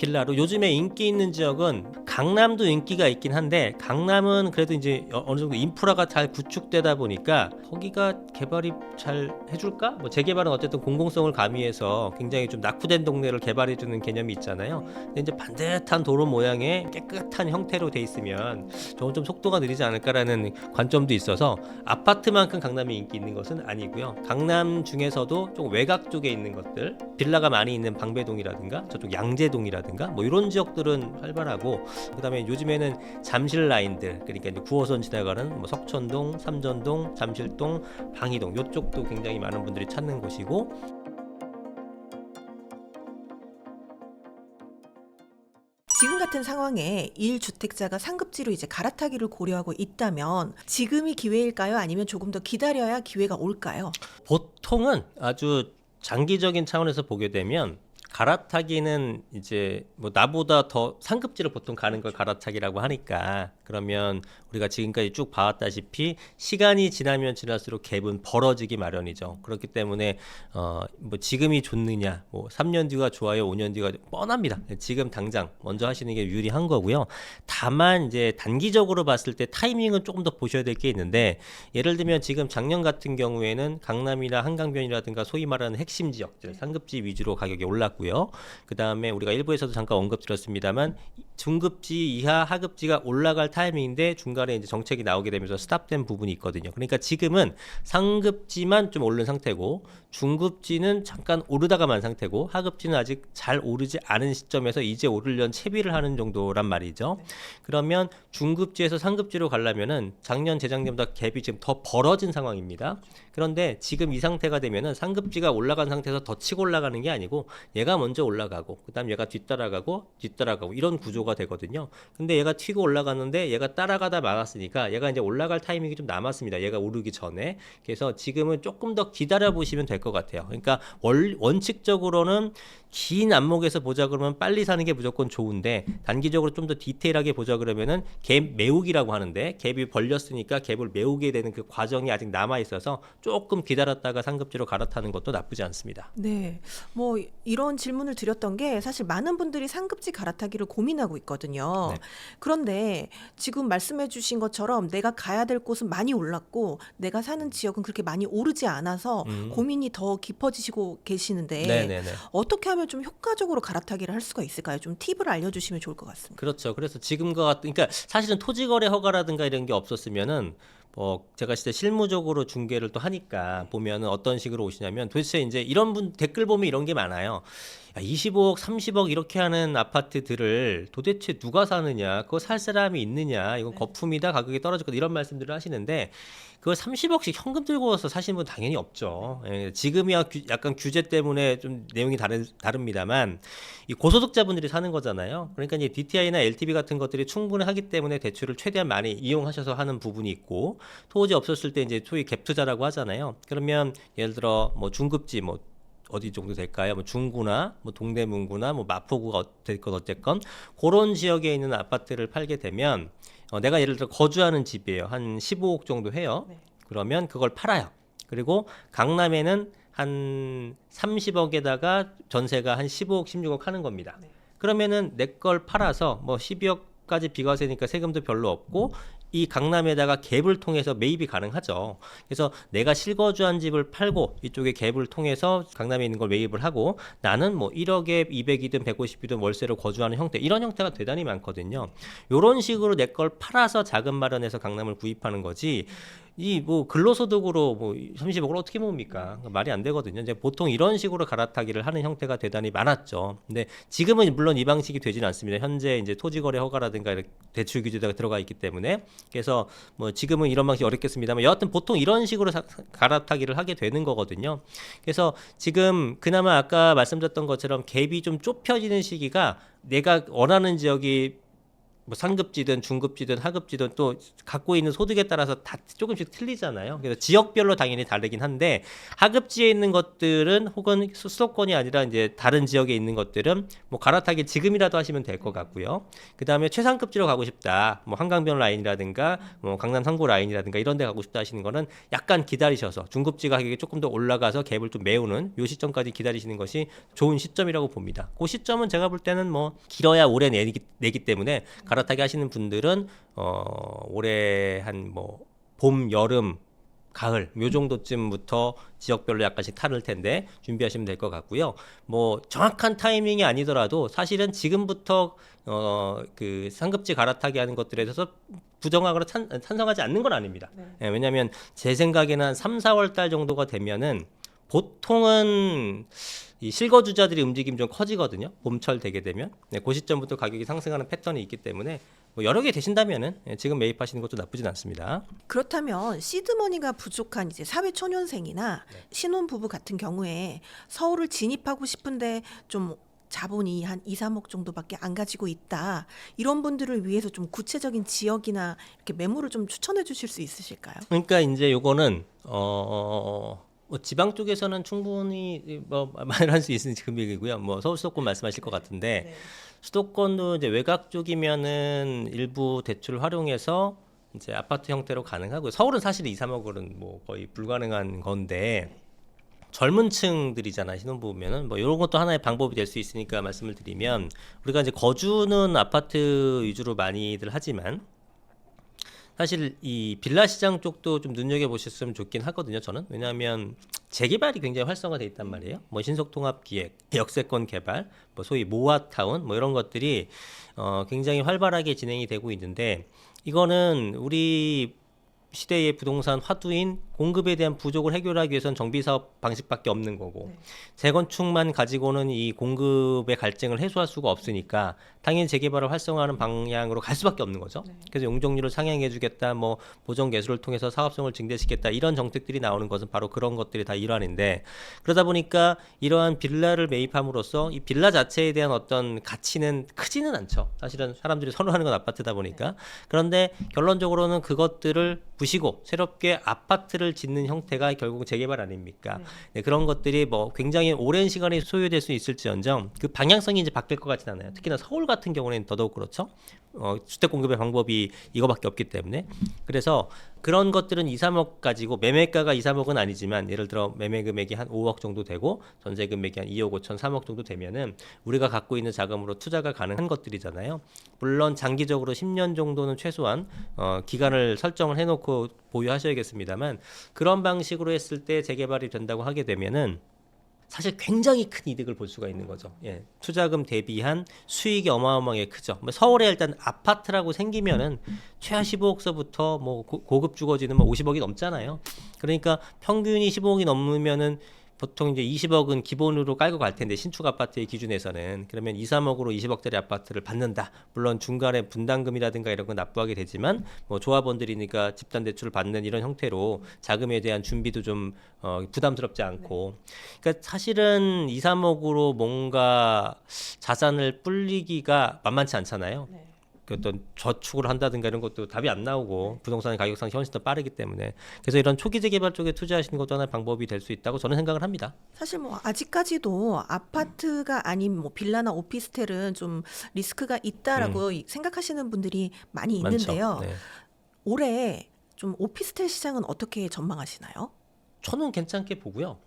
빌라로 요즘에 인기 있는 지역은 강남도 인기가 있긴 한데 강남은 그래도 이제 어느 정도 인프라가 잘 구축되다 보니까 거기가 개발이 잘 해줄까? 뭐 재개발은 어쨌든 공공성을 가미해서 굉장히 좀 낙후된 동네를 개발해주는 개념이 있잖아요. 근데 이제 반듯한 도로 모양의 깨끗한 형태로 돼 있으면 저건 좀 속도가 느리지 않을까라는 관점도 있어서 아파트만큼 강남이 인기 있는 것은 아니고요. 강남 중에서도 좀 외곽 쪽에 있는 것들, 빌라가 많이 있는 방배동이라든가 저쪽 양재동이라든가 뭐 이런 지역들은 활발하고, 그다음에 요즘에는 잠실 라인들, 그러니까 이제 9호선 지나가는 뭐 석천동, 삼전동, 잠실동, 방이동 이쪽도 굉장히 많은 분들이 찾는 곳이고. 지금 같은 상황에 1주택자가 상급지로 이제 갈아타기를 고려하고 있다면 지금이 기회일까요? 아니면 조금 더 기다려야 기회가 올까요? 보통은 아주 장기적인 차원에서 보게 되면 갈아타기는 이제 뭐 나보다 더 상급지를 보통 가는 걸 갈아타기라고 하니까, 그러면 우리가 지금까지 쭉 봐왔다시피 시간이 지나면 지날수록 갭은 벌어지기 마련이죠. 그렇기 때문에 뭐 지금이 좋느냐, 뭐 3년 뒤가 좋아요, 5년 뒤가 뻔합니다. 지금 당장 먼저 하시는 게 유리한 거고요. 다만 이제 단기적으로 봤을 때 타이밍은 조금 더 보셔야 될 게 있는데, 예를 들면 지금 작년 같은 경우에는 강남이나 한강변이라든가 소위 말하는 핵심 지역들 상급지 위주로 가격이 올랐고요. 그 다음에 우리가 일부에서도 잠깐 언급드렸습니다만 중급지 이하 하급지가 올라갈 타이밍인데 중간에 이제 정책이 나오게 되면서 스탑된 부분이 있거든요. 그러니까 지금은 상급지만 좀 오른 상태고 중급지는 잠깐 오르다가 만 상태고 하급지는 아직 잘 오르지 않은 시점에서 이제 오르려는 채비를 하는 정도란 말이죠. 그러면 중급지에서 상급지로 가려면은 작년 재작년보다 갭이 지금 더 벌어진 상황입니다. 그런데 지금 이 상태가 되면은 상급지가 올라간 상태에서 더 치고 올라가는 게 아니고 얘가 먼저 올라가고 그다음 얘가 뒤따라가고 이런 구조가 되거든요. 근데 얘가 튀고 올라갔는데 얘가 따라가다 말았으니까 얘가 이제 올라갈 타이밍이 좀 남았습니다. 얘가 오르기 전에. 그래서 지금은 조금 더 기다려 보시면 될 것 같아요. 그러니까 원칙적으로는 긴 안목에서 보자 그러면 빨리 사는 게 무조건 좋은데, 단기적으로 좀 더 디테일하게 보자 그러면은 갭 메우기라고 하는데, 갭이 벌렸으니까 갭을 메우게 되는 그 과정이 아직 남아 있어서 조금 기다렸다가 상급지로 갈아타는 것도 나쁘지 않습니다. 네, 뭐 이런 질문을 드렸던 게 사실 많은 분들이 상급지 갈아타기를 고민하고 있거든요. 네. 그런데 지금 말씀해 주신 것처럼 내가 가야 될 곳은 많이 올랐고 내가 사는 지역은 그렇게 많이 오르지 않아서 고민이 더 깊어지시고 계시는데 네네네. 어떻게 하면 좀 효과적으로 갈아타기를 할 수가 있을까요? 좀 팁을 알려주시면 좋을 것 같습니다. 그렇죠. 그래서 지금과 같은, 그러니까 사실은 토지거래 허가라든가 이런 게 없었으면은 제가 진짜 실무적으로 중개를 또 하니까 보면은 어떤 식으로 오시냐면, 도대체 이제 이런 분 댓글 보면 이런 게 많아요. 야, 25억, 30억 이렇게 하는 아파트들을 도대체 누가 사느냐? 그거 살 사람이 있느냐? 이건 거품이다. 가격이 떨어질 거다. 이런 말씀들을 하시는데, 그걸 30억씩 현금 들고 와서 사시는 분 당연히 없죠. 예, 지금이야 약간 규제 때문에 좀 내용이 다릅니다만 이 고소득자분들이 사는 거잖아요. 그러니까 이제 DTI나 LTV 같은 것들이 충분하기 때문에 대출을 최대한 많이 이용하셔서 하는 부분이 있고, 토지 없었을 때 이제 소위 갭 투자라고 하잖아요. 그러면 예를 들어 뭐 중급지 뭐 어디 정도 될까요? 뭐 중구나 뭐 동대문구나 뭐 마포구가 어쨌건 그런 지역에 있는 아파트를 팔게 되면 내가 예를 들어 거주하는 집이에요. 한 15억 정도 해요. 네. 그러면 그걸 팔아요. 그리고 강남에는 한 30억에다가 전세가 한 15억, 16억 하는 겁니다. 네. 그러면은 내 걸 팔아서 뭐 12억까지 비과세니까 세금도 별로 없고 이 강남에다가 갭을 통해서 매입이 가능하죠. 그래서 내가 실거주한 집을 팔고 이쪽에 갭을 통해서 강남에 있는 걸 매입을 하고 나는 뭐 1억에 200이든 150이든 월세로 거주하는 형태, 이런 형태가 대단히 많거든요. 이런 식으로 내 걸 팔아서 자금 마련해서 강남을 구입하는 거지, 이 뭐 근로소득으로 뭐 30억을 어떻게 모읍니까? 말이 안 되거든요. 이제 보통 이런 식으로 갈아타기를 하는 형태가 대단히 많았죠. 근데 지금은 물론 이 방식이 되지는 않습니다. 현재 이제 토지거래 허가라든가 이렇게 대출 규제가 들어가 있기 때문에. 그래서 뭐 지금은 이런 방식이 어렵겠습니다만 여하튼 보통 이런 식으로 갈아타기를 하게 되는 거거든요. 그래서 지금 그나마 아까 말씀드렸던 것처럼 갭이 좀 좁혀지는 시기가 내가 원하는 지역이 뭐 상급지든 중급지든 하급지든 또 갖고 있는 소득에 따라서 다 조금씩 틀리잖아요. 그래서 지역별로 당연히 다르긴 한데 하급지에 있는 것들은 혹은 수도권이 아니라 이제 다른 지역에 있는 것들은 뭐 갈아타기 지금이라도 하시면 될 것 같고요. 그다음에 최상급지로 가고 싶다. 뭐 한강변 라인이라든가 뭐 강남 3구 라인이라든가 이런 데 가고 싶다 하시는 거는 약간 기다리셔서 중급지 가격이 조금 더 올라가서 갭을 좀 메우는 요 시점까지 기다리시는 것이 좋은 시점이라고 봅니다. 그 시점은 제가 볼 때는 뭐 길어야 올해 내기 때문에 갈아타기 하시는 분들은 올해 한 뭐 봄, 여름, 가을 요 정도쯤부터 지역별로 약간씩 타를 텐데 준비하시면 될 것 같고요. 뭐 정확한 타이밍이 아니더라도 사실은 지금부터 그 상급지 갈아타기 하는 것들에 대해서 부정하거나 찬성하지 않는 건 아닙니다. 네. 예, 왜냐하면 제 생각에는 한 3, 4월 달 정도가 되면은 보통은 이 실거주자들이 움직임이 좀 커지거든요. 봄철 되게 되면. 네, 그 시점부터 가격이 상승하는 패턴이 있기 때문에 뭐 여러 개 되신다면은 지금 매입하시는 것도 나쁘진 않습니다. 그렇다면 시드머니가 부족한 이제 사회초년생이나 신혼부부 같은 경우에 서울을 진입하고 싶은데 좀 자본이 한 2, 3억 정도밖에 안 가지고 있다. 이런 분들을 위해서 좀 구체적인 지역이나 이렇게 매물을 좀 추천해 주실 수 있으실까요? 그러니까 이제 요거는 뭐 지방 쪽에서는 충분히 뭐 말할 수 있는 금액이고요. 뭐 서울 수도권 말씀하실 것 같은데 네. 수도권도 이제 외곽 쪽이면은 일부 대출을 활용해서 이제 아파트 형태로 가능하고요. 서울은 사실 2, 3억은 뭐 거의 불가능한 건데 젊은 층들이잖아 신혼부부면은 뭐 이런 것도 하나의 방법이 될 수 있으니까 말씀을 드리면 우리가 이제 거주는 아파트 위주로 많이들 하지만 사실 이 빌라 시장 쪽도 좀 눈여겨 보셨으면 좋긴 하거든요. 저는 왜냐하면 재개발이 굉장히 활성화돼 있단 말이에요. 뭐 신속통합기획, 역세권 개발, 뭐 소위 모아타운 뭐 이런 것들이 굉장히 활발하게 진행이 되고 있는데 이거는 우리 시대의 부동산 화두인 공급에 대한 부족을 해결하기 위해서는 정비사업 방식밖에 없는 거고 네. 재건축만 가지고는 이 공급의 갈증을 해소할 수가 없으니까 당연히 재개발을 활성화하는 방향으로 갈 수밖에 없는 거죠. 네. 그래서 용적률을 상향해주겠다, 뭐 보정 개수를 통해서 사업성을 증대시켰다 이런 정책들이 나오는 것은 바로 그런 것들이 다 일환인데 그러다 보니까 이러한 빌라를 매입함으로써 이 빌라 자체에 대한 어떤 가치는 크지는 않죠. 사실은 사람들이 선호하는 건 아파트다 보니까 그런데 결론적으로는 그것들을 부시고 새롭게 아파트를 짓는 형태가 결국 재개발 아닙니까? 네, 그런 것들이 뭐 굉장히 오랜 시간이 소요될 수 있을지언정 그 방향성이 이제 바뀔 것 같진 않아요. 특히나 서울 같은 경우는 더더욱 그렇죠. 주택 공급의 방법이 이거밖에 없기 때문에 그래서 그런 것들은 2, 3억 가지고 매매가가 2, 3억은 아니지만 예를 들어 매매 금액이 한 5억 정도 되고 전세 금액이 한 2억 5천, 3억 정도 되면은 우리가 갖고 있는 자금으로 투자가 가능한 것들이잖아요. 물론 장기적으로 10년 정도는 최소한 기간을 설정을 해놓고 보유하셔야겠습니다만 그런 방식으로 했을 때 재개발이 된다고 하게 되면은 사실 굉장히 큰 이득을 볼 수가 있는 거죠. 예, 투자금 대비한 수익이 어마어마하게 크죠. 뭐 서울에 일단 아파트라고 생기면은 최하 15억서부터 뭐 고급 주거지는 뭐 50억이 넘잖아요. 그러니까 평균이 15억이 넘으면은 보통 이제 20억은 기본으로 깔고 갈 텐데 신축 아파트의 기준에서는 그러면 2, 3억으로 20억짜리 아파트를 받는다. 물론 중간에 분담금이라든가 이런 건 납부하게 되지만 뭐 조합원들이니까 집단 대출을 받는 이런 형태로 자금에 대한 준비도 좀 부담스럽지 않고 그러니까 사실은 2, 3억으로 뭔가 자산을 불리기가 만만치 않잖아요. 네. 그 어떤 저축을 한다든가 이런 것도 답이 안 나오고 부동산 가격 상승이 훨씬 더 빠르기 때문에 그래서 이런 초기 재개발 쪽에 투자하시는 것도 하나의 방법이 될 수 있다고 저는 생각을 합니다. 사실 뭐 아직까지도 아파트가 아닌 뭐 빌라나 오피스텔은 좀 리스크가 있다라고 생각하시는 분들이 많이 있는데요. 많죠. 네. 올해 좀 오피스텔 시장은 어떻게 전망하시나요? 저는 괜찮게 보고요.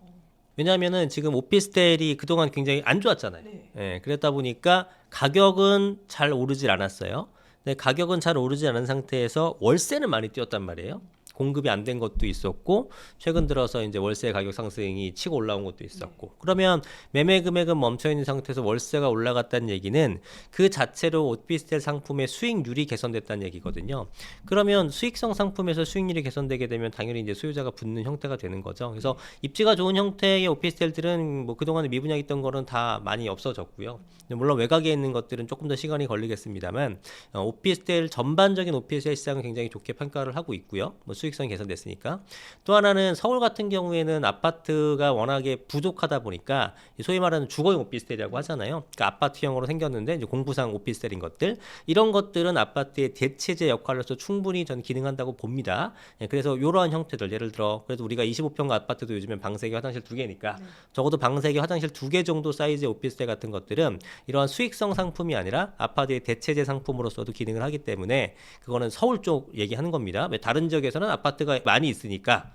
왜냐하면은 지금 오피스텔이 그동안 굉장히 안 좋았잖아요. 네. 예, 그랬다 보니까 가격은 잘 오르질 않았어요. 근데 가격은 잘 오르지 않은 상태에서 월세는 많이 뛰었단 말이에요. 공급이 안 된 것도 있었고 최근 들어서 이제 월세 가격 상승이 치고 올라온 것도 있었고 그러면 매매 금액은 멈춰 있는 상태에서 월세가 올라갔다는 얘기는 그 자체로 오피스텔 상품의 수익률이 개선됐다는 얘기거든요. 그러면 수익성 상품에서 수익률이 개선되게 되면 당연히 이제 수요자가 붙는 형태가 되는 거죠. 그래서 입지가 좋은 형태의 오피스텔들은 뭐 그동안에 미분양했던 거는 다 많이 없어졌고요. 물론 외곽에 있는 것들은 조금 더 시간이 걸리겠습니다만 오피스텔 전반적인 오피스텔 시장은 굉장히 좋게 평가를 하고 있고요. 뭐 수익성이 개선됐으니까. 또 하나는 서울 같은 경우에는 아파트가 워낙에 부족하다 보니까 소위 말하는 주거용 오피스텔이라고 하잖아요. 그러니까 아파트형으로 생겼는데 이제 공부상 오피스텔인 것들, 이런 것들은 아파트의 대체제 역할로서 충분히 전 기능한다고 봅니다. 예, 그래서 이러한 형태들, 예를 들어 그래도 우리가 25평가 아파트도 요즘엔 방 3개 화장실 2개니까 적어도 방 3개 화장실 2개 정도 사이즈의 오피스텔 같은 것들은 이러한 수익성 상품이 아니라 아파트의 대체제 상품으로서도 기능을 하기 때문에 그거는 서울 쪽 얘기하는 겁니다. 왜 다른 지역에서는 아파트가 많이 있으니까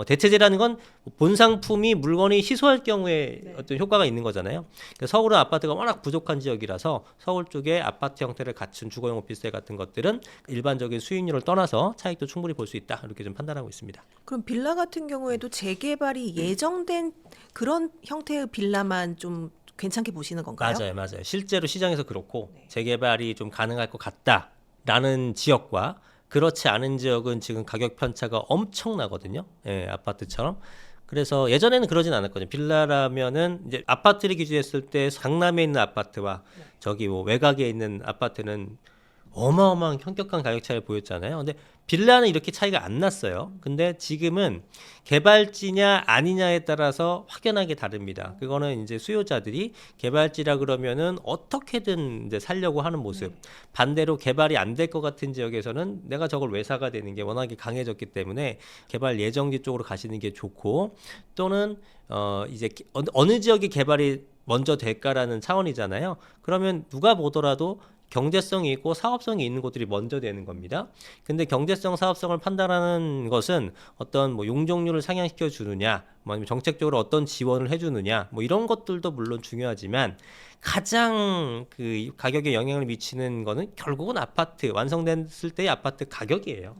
대체제라는 건 본 상품이 물건이 희소할 경우에 어떤 효과가 있는 거잖아요. 그러니까 서울은 아파트가 워낙 부족한 지역이라서 서울 쪽에 아파트 형태를 갖춘 주거용 오피스텔 같은 것들은 일반적인 수익률을 떠나서 차익도 충분히 볼 수 있다, 이렇게 좀 판단하고 있습니다. 그럼 빌라 같은 경우에도 재개발이 예정된 그런 형태의 빌라만 좀 괜찮게 보시는 건가요? 맞아요. 실제로 시장에서 그렇고 재개발이 좀 가능할 것 같다라는 지역과 그렇지 않은 지역은 지금 가격 편차가 엄청나거든요. 예, 아파트처럼. 그래서 예전에는 그러진 않았거든요. 빌라라면은 이제 아파트를 기준했을 때 강남에 있는 아파트와 저기 뭐 외곽에 있는 아파트는 어마어마한 현격한 가격 차이를 보였잖아요. 근데 빌라는 이렇게 차이가 안 났어요. 근데 지금은 개발지냐 아니냐에 따라서 확연하게 다릅니다. 그거는 이제 수요자들이 개발지라 그러면은 어떻게든 이제 살려고 하는 모습. 반대로 개발이 안 될 것 같은 지역에서는 내가 저걸 왜 사가 되는 게 워낙에 강해졌기 때문에 개발 예정지 쪽으로 가시는 게 좋고, 또는 이제 어느 지역이 개발이 먼저 될까라는 차원이잖아요. 그러면 누가 보더라도 경제성이 있고 사업성이 있는 곳들이 먼저 되는 겁니다. 근데 경제성, 사업성을 판단하는 것은 어떤 뭐 용적률을 상향시켜 주느냐, 뭐 아니면 정책적으로 어떤 지원을 해주느냐, 뭐 이런 것들도 물론 중요하지만 가장 그 가격에 영향을 미치는 거는 결국은 아파트 완성됐을 때의 아파트 가격이에요.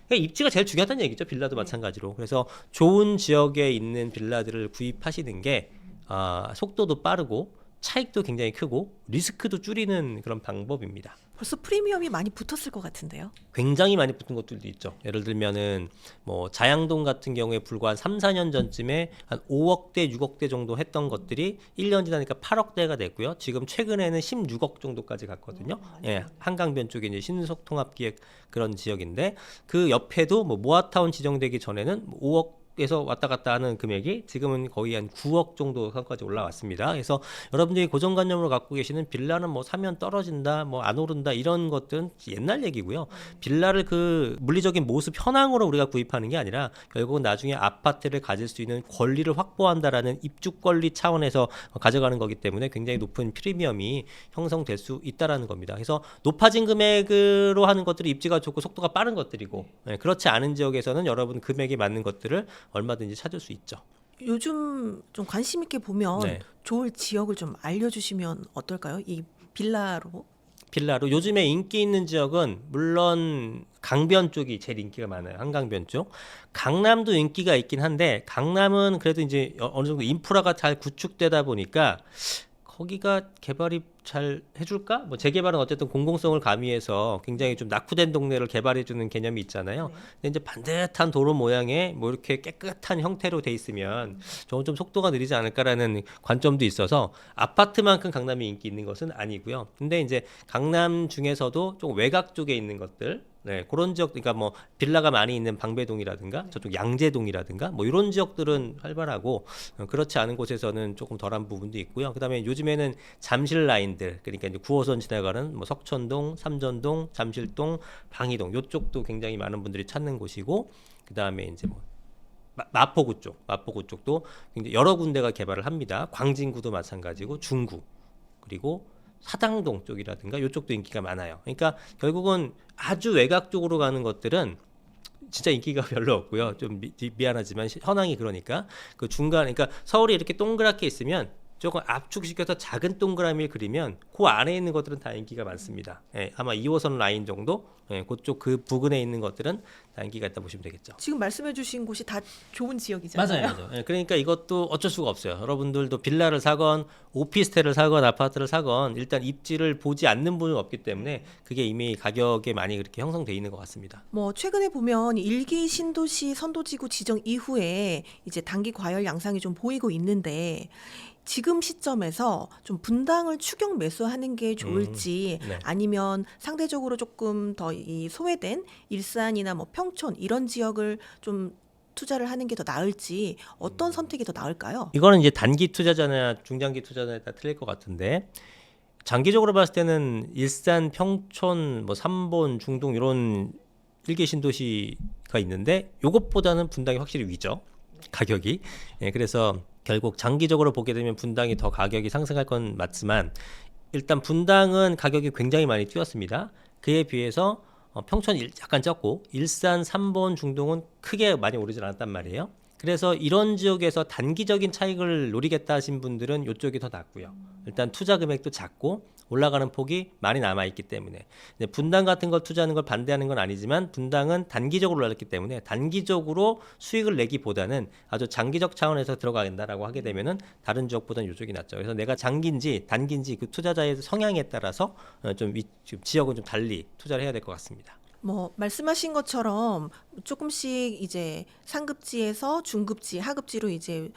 그러니까 입지가 제일 중요하다는 얘기죠. 빌라도 마찬가지로. 그래서 좋은 지역에 있는 빌라들을 구입하시는 게 속도도 빠르고 차익도 굉장히 크고 리스크도 줄이는 그런 방법입니다. 벌써 프리미엄이 많이 붙었을 것 같은데요. 굉장히 많이 붙은 것들도 있죠. 예를 들면은 뭐 자양동 같은 경우에 불과 한 3, 4년 전쯤에 한 5억대, 6억대 정도 했던 것들이 1년 지나니까 8억대가 됐고요. 지금 최근에는 16억 정도까지 갔거든요. 예, 한강변 쪽에 이제 신속통합기획 그런 지역인데, 그 옆에도 뭐 모아타운 지정되기 전에는 5억 에서 왔다 갔다 하는 금액이 지금은 거의 한 9억 정도까지 올라왔습니다. 그래서 여러분들이 고정관념으로 갖고 계시는 빌라는 뭐 사면 떨어진다, 뭐 안 오른다, 이런 것들은 옛날 얘기고요. 빌라를 그 물리적인 모습 현황으로 우리가 구입하는 게 아니라 결국은 나중에 아파트를 가질 수 있는 권리를 확보한다라는 입주 권리 차원에서 가져가는 거기 때문에 굉장히 높은 프리미엄이 형성될 수 있다라는 겁니다. 그래서 높아진 금액으로 하는 것들이 입지가 좋고 속도가 빠른 것들이고, 그렇지 않은 지역에서는 여러분 금액이 맞는 것들을 얼마든지 찾을 수 있죠. 요즘 좀 관심 있게 보면 좋을 지역을 좀 알려주시면 어떨까요? 이 빌라로. 요즘에 인기 있는 지역은 물론 강변 쪽이 제일 인기가 많아요. 한강변 쪽. 강남도 인기가 있긴 한데 강남은 그래도 이제 어느 정도 인프라가 잘 구축되다 보니까 거기가 개발이 잘 해줄까? 뭐 재개발은 어쨌든 공공성을 가미해서 굉장히 좀 낙후된 동네를 개발해주는 개념이 있잖아요. 근데 이제 반듯한 도로 모양의 뭐 이렇게 깨끗한 형태로 돼 있으면 저건 좀 속도가 느리지 않을까라는 관점도 있어서 아파트만큼 강남이 인기 있는 것은 아니고요. 근데 이제 강남 중에서도 좀 외곽 쪽에 있는 것들, 그런 지역, 그러니까 뭐 빌라가 많이 있는 방배동이라든가 저쪽 양재동이라든가 뭐 이런 지역들은 활발하고, 그렇지 않은 곳에서는 조금 덜한 부분도 있고요. 그다음에 요즘에는 잠실 라인들, 그러니까 이제 9호선 지나가는 뭐 석천동, 삼전동, 잠실동, 방이동, 이쪽도 굉장히 많은 분들이 찾는 곳이고, 그다음에 이제 뭐 마포구 쪽도 굉장히 여러 군데가 개발을 합니다. 광진구도 마찬가지고 중구, 그리고 사당동 쪽이라든가 이쪽도 인기가 많아요. 그러니까 결국은 아주 외곽 쪽으로 가는 것들은 진짜 인기가 별로 없고요. 좀 미안하지만 현황이 그러니까 그 중간, 그러니까 서울이 이렇게 동그랗게 있으면 조금 압축시켜서 작은 동그라미를 그리면 그 안에 있는 것들은 다 인기가 많습니다. 아마 2호선 라인 정도, 그쪽 그 부근에 있는 것들은 다 인기가 있다 보시면 되겠죠. 지금 말씀해주신 곳이 다 좋은 지역이잖아요. 맞아요. 그러니까 이것도 어쩔 수가 없어요. 여러분들도 빌라를 사건 오피스텔을 사건 아파트를 사건 일단 입지를 보지 않는 분은 없기 때문에 그게 이미 가격에 많이 그렇게 형성돼 있는 것 같습니다. 뭐 최근에 보면 1기 신도시 선도지구 지정 이후에 이제 단기 과열 양상이 좀 보이고 있는데, 지금 시점에서 좀 분당을 추격 매수하는 게 좋을지 네. 아니면 상대적으로 조금 더 이 소외된 일산이나 뭐 평촌 이런 지역을 좀 투자를 하는 게 더 나을지 어떤 선택이 더 나을까요? 이거는 이제 단기 투자자나 중장기 투자자에 따라 틀릴 것 같은데 장기적으로 봤을 때는 일산, 평촌, 뭐 삼본, 중동 이런 일개 신도시가 있는데 요것보다는 분당이 확실히 위죠. 가격이. 예, 그래서 결국 장기적으로 보게 되면 분당이 더 가격이 상승할 건 맞지만 일단 분당은 가격이 굉장히 많이 뛰었습니다. 그에 비해서 평촌 약간 쪘고 일산, 삼본, 중동은 크게 많이 오르질 않았단 말이에요. 그래서 이런 지역에서 단기적인 차익을 노리겠다 하신 분들은 이쪽이 더 낫고요. 일단 투자 금액도 작고 올라가는 폭이 많이 남아있기 때문에 분당 같은 걸 투자하는 걸 반대하는 건 아니지만 분당은 단기적으로 올랐기 때문에 단기적으로 수익을 내기보다는 아주 장기적 차원에서 들어가야 된다라고 하게 되면은 다른 지역보다는 이쪽이 낫죠. 그래서 내가 장기인지 단기인지 그 투자자의 성향에 따라서 좀 지역은 좀 달리 투자를 해야 될 것 같습니다. 뭐 말씀하신 것처럼 조금씩 이제 상급지에서 중급지, 하급지로 이제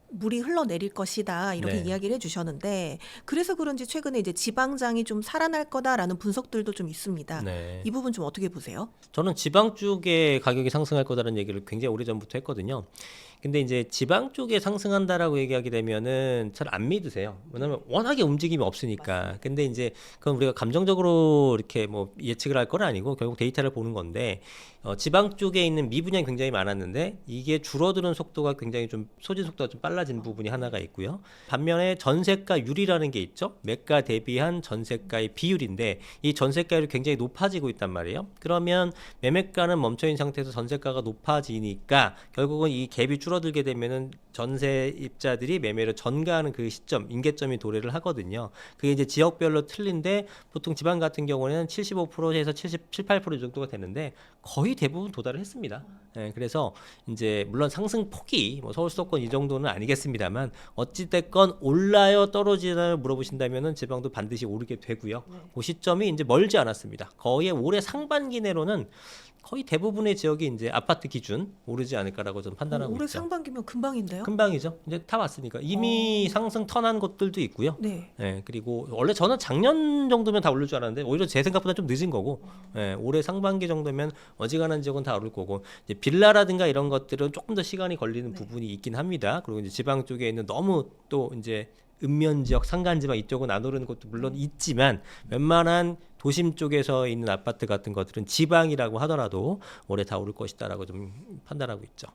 물이 흘러내릴 것이다 이렇게 네. 이야기를 해주셨는데 그래서 그런지 최근에 이제 지방장이 좀 살아날 거다라는 분석들도 좀 있습니다. 네. 이 부분 좀 어떻게 보세요? 저는 지방 쪽에 가격이 상승할 거다라는 얘기를 굉장히 오래전부터 했거든요. 근데 이제 지방 쪽에 상승한다라고 얘기하게 되면은 잘 안 믿으세요. 왜냐면 워낙에 움직임이 없으니까. 근데 이제 그건 우리가 감정적으로 이렇게 뭐 예측을 할 건 아니고 결국 데이터를 보는 건데 지방 쪽에 있는 미분양이 굉장히 많았는데 이게 줄어드는 속도가 굉장히 좀 소진 속도가 좀 빨라진 부분이 하나가 있고요. 반면에 전세가율이라는 게 있죠. 매가 대비한 전세가의 비율인데 이 전세가율이 굉장히 높아지고 있단 말이에요. 그러면 매매가는 멈춰있는 상태에서 전세가가 높아지니까 결국은 이 갭이 줄어들게 되면은 전세입자들이 매매를 전가하는 그 시점, 임계점이 도래를 하거든요. 그게 이제 지역별로 틀린데 보통 지방 같은 경우에는 75%에서 77, 8% 정도가 되는데 거의 대부분 도달을 했습니다. 예, 그래서 이제 물론 상승 폭이 뭐 서울 수도권 이 정도는 아니겠습니다만 어찌 됐건 올라요 떨어지나요 물어보신다면은 지방도 반드시 오르게 되고요. 그 시점이 이제 멀지 않았습니다. 거의 올해 상반기 내로는 거의 대부분의 지역이 이제 아파트 기준 오르지 않을까라고 좀 판단하고 올해 있죠. 상반기면 금방인데요? 금방이죠. 이제 다 왔으니까 이미 상승 턴한 곳들도 있고요. 네. 예, 그리고 원래 저는 작년 정도면 다 오를 줄 알았는데 오히려 제 생각보다 좀 늦은 거고, 예, 올해 상반기 정도면 어지간한 지역은 다 오를 거고, 이제 빌라라든가 이런 것들은 조금 더 시간이 걸리는 부분이 있긴 합니다. 그리고 이제 지방 쪽에 있는 너무 또 이제 읍면 지역, 산간 지방 이쪽은 안 오르는 것도 물론 있지만 웬만한 도심 쪽에서 있는 아파트 같은 것들은 지방이라고 하더라도 올해 다 오를 것이다라고 좀 판단하고 있죠.